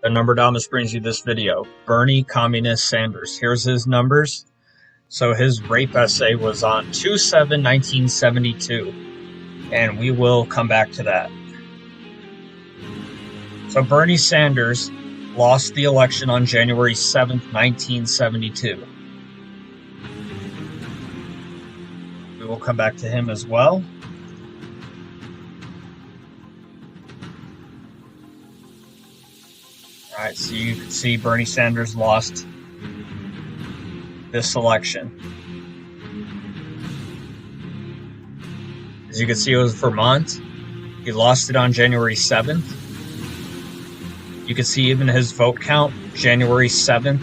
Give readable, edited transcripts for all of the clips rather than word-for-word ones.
The number Damas brings you this video. Bernie Communist Sanders. Here's his numbers. So his rape essay was on 2/7/1972. And we will come back to that. So Bernie Sanders lost the election on January 7th, 1972. We will come back to him as well. Alright, so you can see Bernie Sanders lost this election. As you can see, it was Vermont. He lost it on January 7th. You can see even his vote count, January 7th.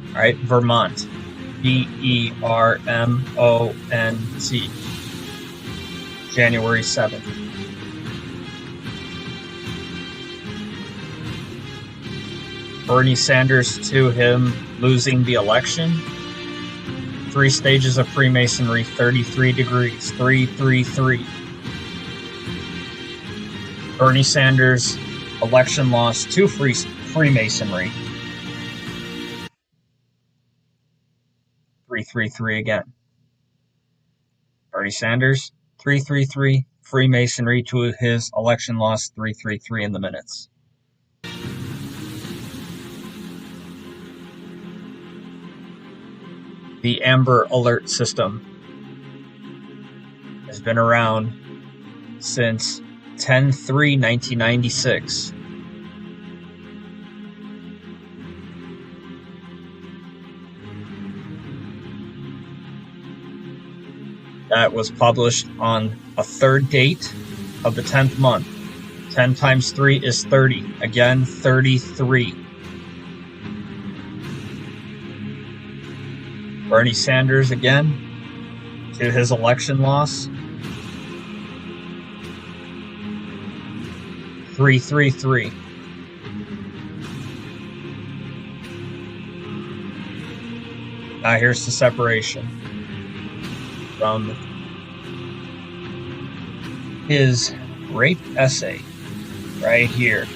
Alright, Vermont. V-E-R-M-O-N-T. January 7th. Bernie Sanders to him losing the election. 3 stages of Freemasonry, 33 degrees, 333. Bernie Sanders election loss to Freemasonry. 333 again. Bernie Sanders, 333. Freemasonry to his election loss, 333 in the minutes. The Amber Alert system has been around since 10/3/1996. That was published on a 3rd date of the 10th month. 10 times 3 is 30. Again, 33. Bernie Sanders again to his election loss. 333. Now here's the separation from his rape essay right here.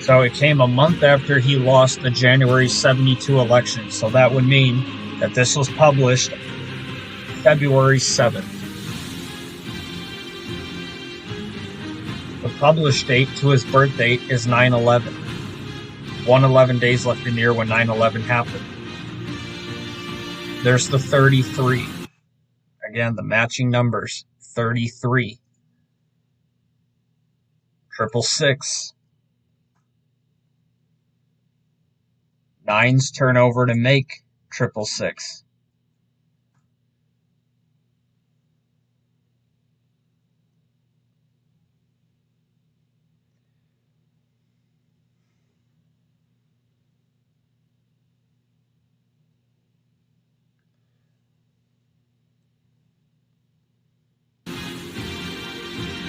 So it came a month after he lost the January 72 election. So that would mean that this was published February 7th. The published date to his birth date is 9/11. 111 days left in the year when 9/11 happened. There's the 33. Again, the matching numbers. 33. 666. 9s turn over to make 666.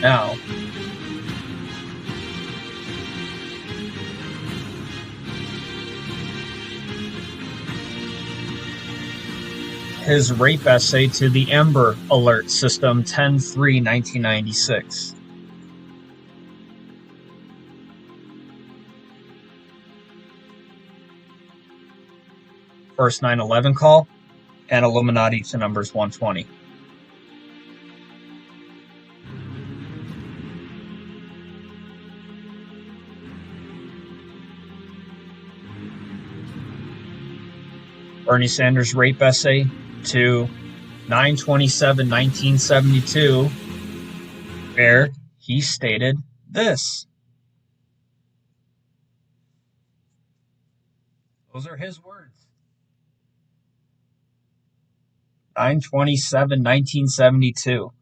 Now, his rape essay to the Amber Alert system, 10/3/1996. First 9/11 call and Illuminati to numbers 120. Bernie Sanders rape essay to 9/27/1972, where he stated this. Those are his words. 9/27/1972.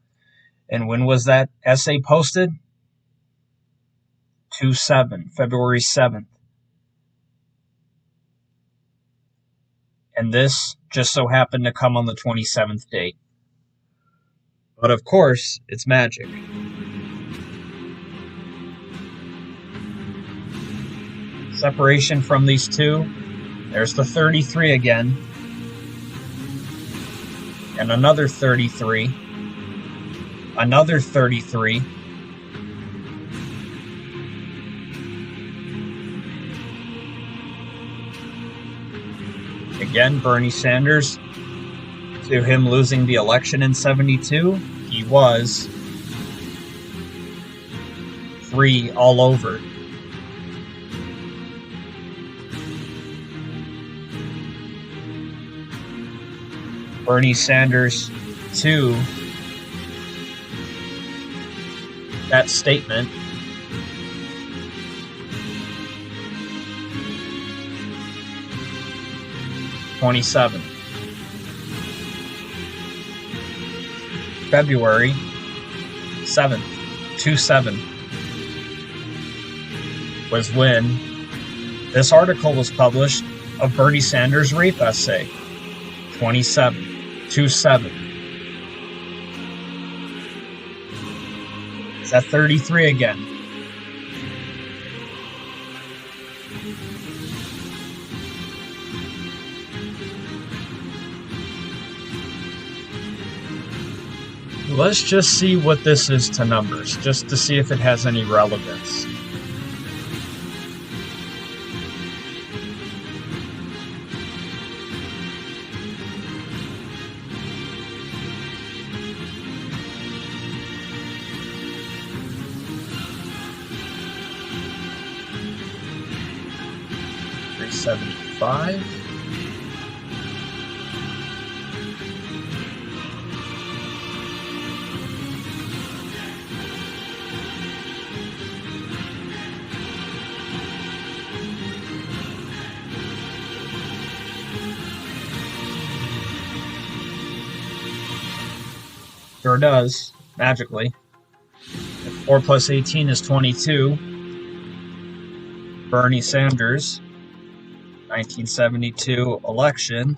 And when was that essay posted? 2/7, February 7th. And this just so happened to come on the 27th date. But of course, it's magic. Separation from these two. There's the 33 again. And another 33. Another 33. Again, Bernie Sanders, to him losing the election in 72, he was 3 all over. Bernie Sanders, to that statement, '27. February 7th, 27 was when this article was published of Bernie Sanders' rape essay. 27. 27. Is that 33 again? Let's just see what this is to numbers, just to see if it has any relevance. $375. Sure does, magically. If 4 plus 18 is 22. Bernie Sanders, 1972 election.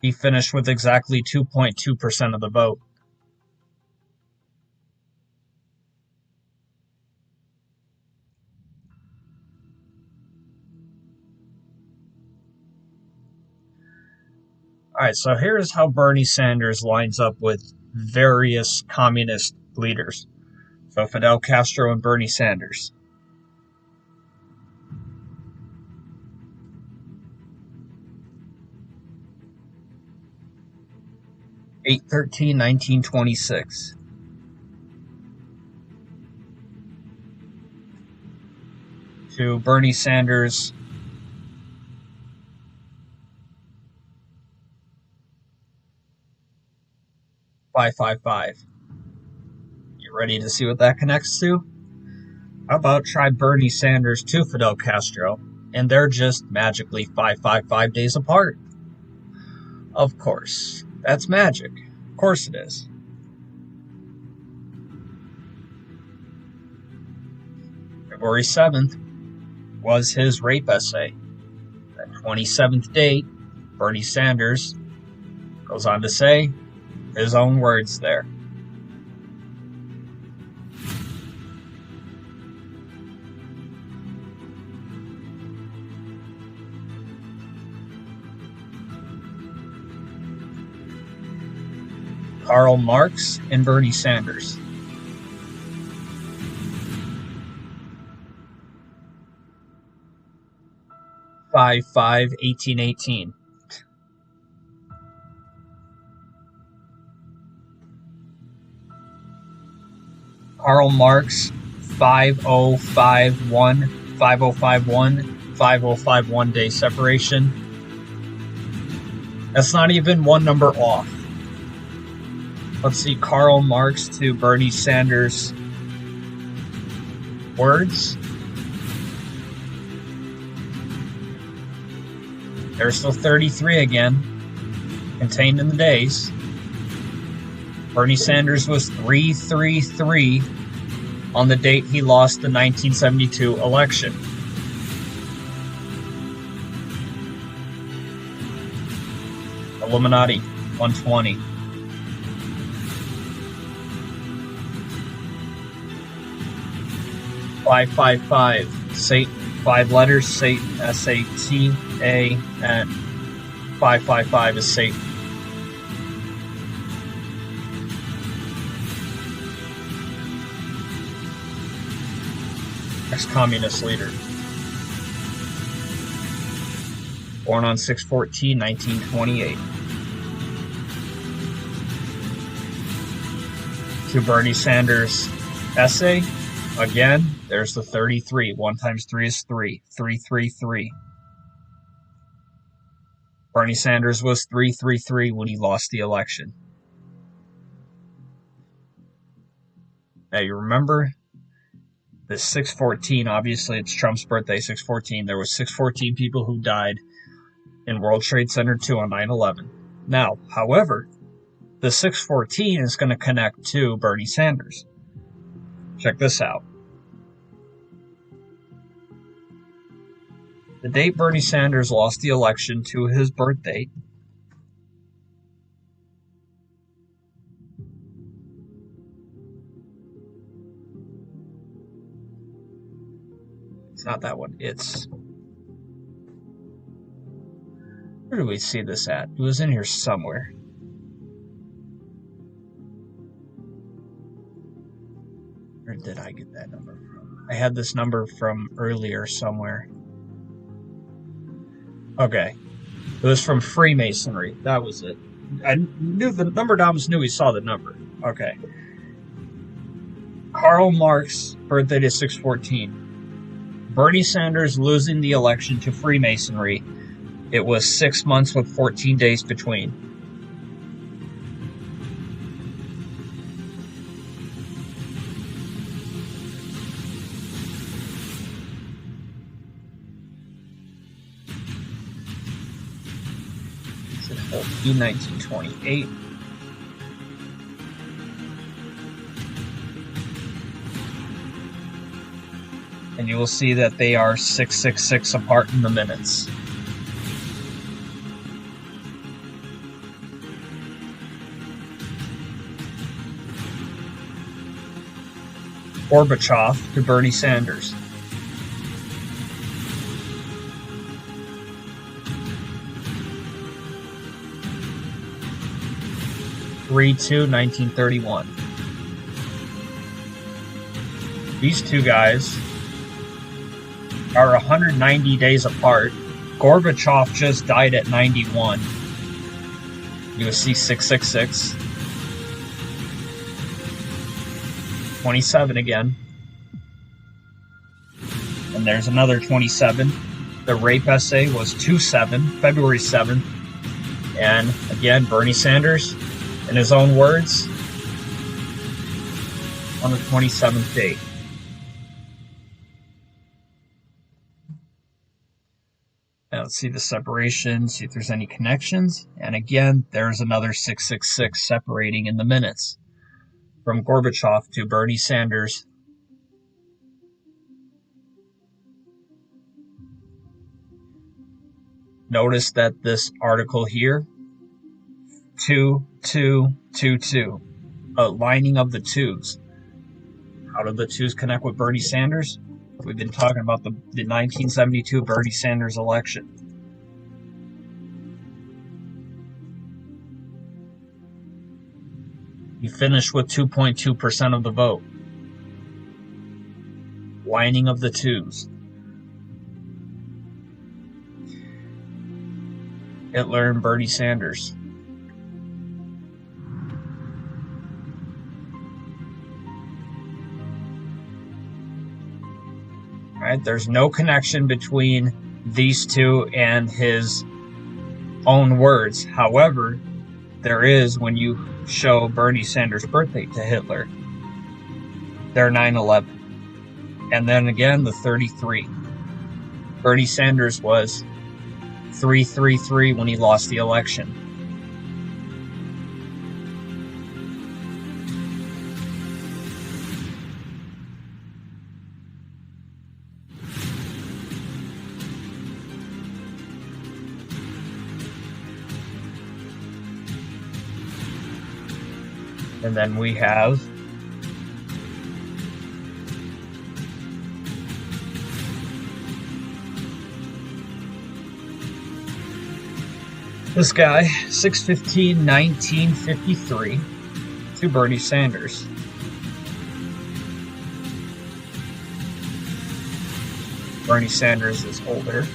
He finished with exactly 2.2% of the vote. Alright, so here's how Bernie Sanders lines up with various communist leaders. So Fidel Castro and Bernie Sanders. (8/13/1926). To Bernie Sanders, (555). You ready to see what that connects to? How about try Bernie Sanders to Fidel Castro, and they're just magically 555 days apart. Of course, that's magic. Of course it is. February 7th was his rape essay. That 27th date, Bernie Sanders goes on to say his own words there. Karl Marx and Bernie Sanders. (5/5/1818). Karl Marx, 5051 day separation. That's not even one number off. Let's see, Karl Marx to Bernie Sanders words. There's still 33 again, contained in the days. Bernie Sanders was 333 on the date he lost the 1972 election. Illuminati, 120. 555. Satan. 5 letters. Satan. S-A-T-A-N. 555 is Satan. Ex-communist leader. Born on 6/14/1928. To Bernie Sanders' essay, again, there's the 33. 1 times 3 is 3. 333. Bernie Sanders was 333 when he lost the election. Now, you remember this 6/14, obviously it's Trump's birthday, 6/14. There was 6/14 people who died in World Trade Center 2 on 9/11. Now, however, the 6/14 is going to connect to Bernie Sanders. Check this out. The date Bernie Sanders lost the election to his birth date it's not that one. It's... where do we see this at? It was in here somewhere. Where did I get that number from? I had this number from earlier somewhere. Okay. It was from Freemasonry. That was it. I knew the number. Doms knew he saw the number. Okay. Karl Marx, birthday to 6/14. Bernie Sanders losing the election to Freemasonry. It was 6 months with 14 days between. In 1928. And you will see that they are 666 apart in the minutes. Gorbachev to Bernie Sanders. (3/2, 1931). These two guys are 190 days apart. Gorbachev just died at 91. You will see 666. 27 again. And there's another 27. The rape essay was 2/7, February 7th. And again, Bernie Sanders, in his own words, on the 27th date. Now let's see the separation, see if there's any connections. And again, there's another 666 separating in the minutes from Gorbachev to Bernie Sanders. Notice that this article here, 2-2-2-2, a lining of the twos. How do the twos connect with Bernie Sanders? We've been talking about the 1972 Bernie Sanders election. He finished with 2.2% of the vote. Lining of the twos. Hitler and Bernie Sanders. Right? There's no connection between these two and his own words. However, there is when you show Bernie Sanders' birthday to Hitler. They're 9/11. And then again, the 33. Bernie Sanders was 333 when he lost the election. And then we have This guy, 6/15/1953, to Bernie Sanders. Bernie Sanders is older.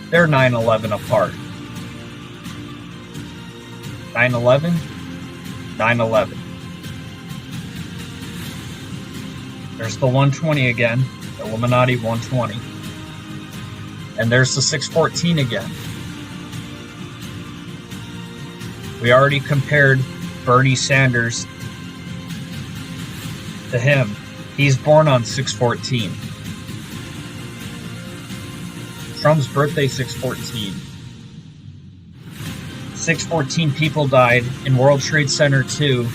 They're 9/11 apart. 9/11, 9/11. There's the 120 again, Illuminati 120. And there's the 614 again. We already compared Bernie Sanders to him. He's born on 6/14. Trump's birthday, 6/14. 614 people died in World Trade Center 2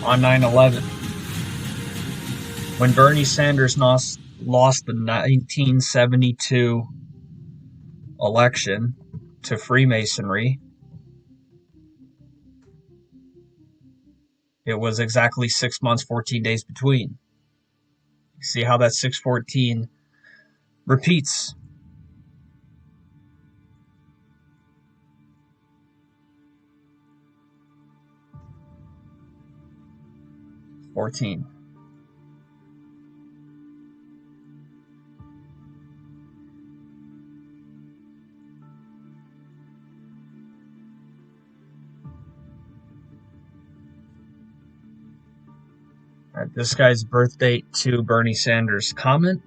on 9/11. When Bernie Sanders lost the 1972 election to Freemasonry, it was exactly 6 months, 14 days between. See how that 614 repeats. $14. All right, this guy's birth date to Bernie Sanders. Comment.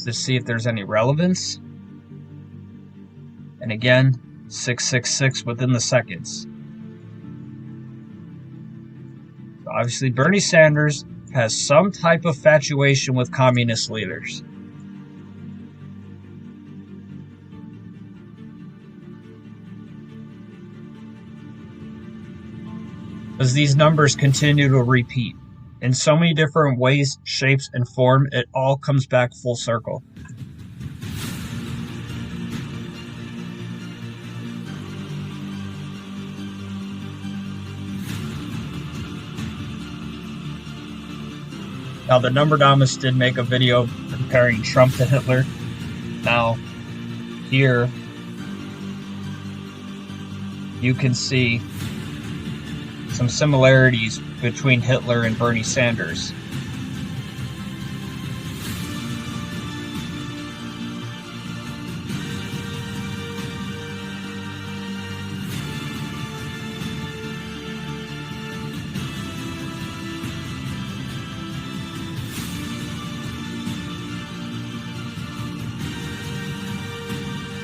To see if there's any relevance. And again, 666 within the seconds. So obviously, Bernie Sanders has some type of infatuation with communist leaders. As these numbers continue to repeat in so many different ways, shapes, and form, it all comes back full circle. Now, the Numberdamus did make a video comparing Trump to Hitler. Now, here you can see some similarities between Hitler and Bernie Sanders.